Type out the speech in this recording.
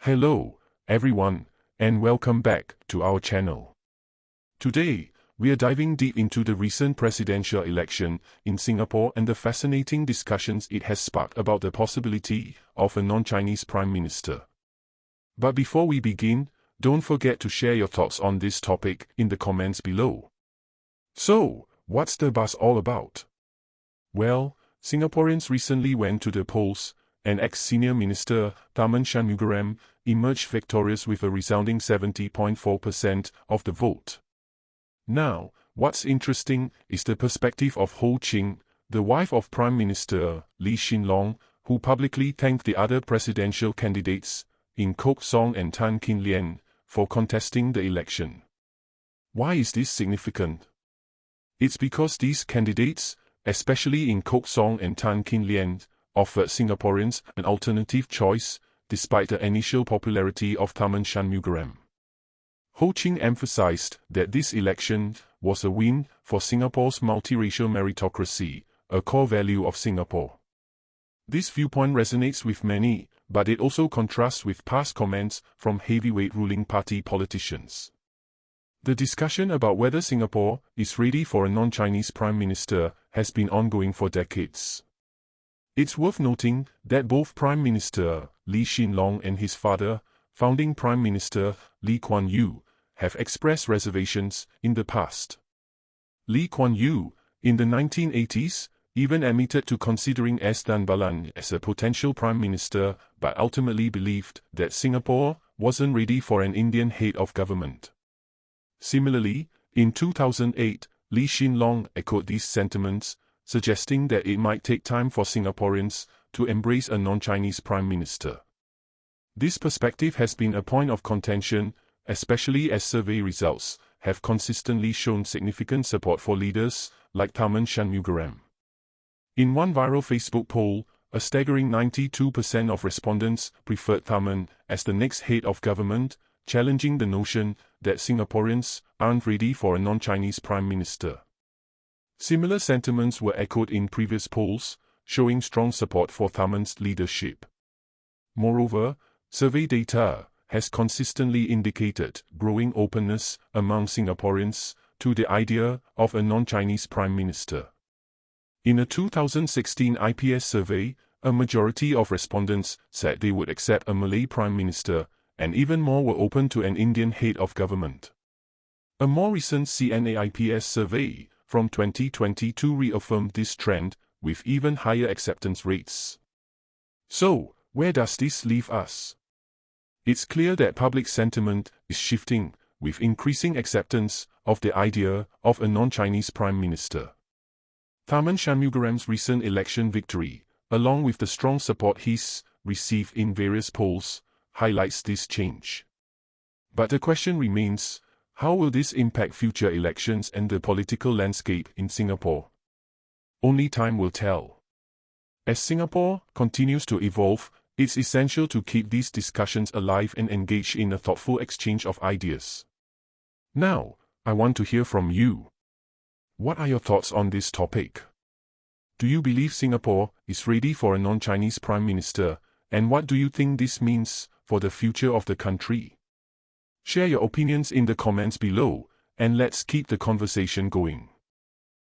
Hello, everyone, and welcome back to our channel. Today, we are diving deep into the recent presidential election in Singapore and the fascinating discussions it has sparked about the possibility of a non-Chinese Prime Minister. But before we begin, don't forget to share your thoughts on this topic in the comments below. So, what's the buzz all about? Well, Singaporeans recently went to the polls, and ex-Senior Minister Tharman Shanmugaratnam emerged victorious with a resounding 70.4% of the vote. Now, what's interesting is the perspective of Ho Ching, the wife of Prime Minister Lian, who publicly thanked the other presidential candidates, in Kok Song and Tan Kin Lian, for contesting the election. Why is this significant? It's because these candidates, especially in Kok Song and Tan Kin Lian, offered Singaporeans an alternative choice, despite the initial popularity of Tharman Shanmugaratnam. Ho Ching emphasized that this election was a win for Singapore's multiracial meritocracy, a core value of Singapore. This viewpoint resonates with many, but it also contrasts with past comments from heavyweight ruling party politicians. The discussion about whether Singapore is ready for a non-Chinese Prime Minister has been ongoing for decades. It's worth noting that both Prime Minister Lian and his father, founding Prime Minister Kuan Yew, have expressed reservations in the past. Kuan Yew, in the 1980s, even admitted to considering S Dhanabalan as a potential Prime Minister, but ultimately believed that Singapore wasn't ready for an Indian head of government. Similarly, in 2008, Lian echoed these sentiments, suggesting that it might take time for Singaporeans to embrace a non-Chinese Prime Minister. This perspective has been a point of contention, especially as survey results have consistently shown significant support for leaders like Tharman Shanmugaratnam. In one viral Facebook poll, a staggering 92% of respondents preferred Tharman as the next head of government, challenging the notion that Singaporeans aren't ready for a non-Chinese Prime Minister. Similar sentiments were echoed in previous polls, showing strong support for Tharman's leadership. Moreover, survey data has consistently indicated growing openness among Singaporeans to the idea of a non-Chinese Prime Minister. In a 2016 IPS survey, a majority of respondents said they would accept a Malay Prime Minister, and even more were open to an Indian head of government. A more recent CNA IPS survey from 2022 reaffirmed this trend, with even higher acceptance rates. So, where does this leave us? It's clear that public sentiment is shifting, with increasing acceptance of the idea of a non-Chinese Prime Minister. Tharman Shanmugaratnam's recent election victory, along with the strong support he's received in various polls, highlights this change. But the question remains, how will this impact future elections and the political landscape in Singapore? Only time will tell. As Singapore continues to evolve, it's essential to keep these discussions alive and engage in a thoughtful exchange of ideas. Now, I want to hear from you. What are your thoughts on this topic? Do you believe Singapore is ready for a non-Chinese Prime Minister, and what do you think this means for the future of the country? Share your opinions in the comments below, and let's keep the conversation going.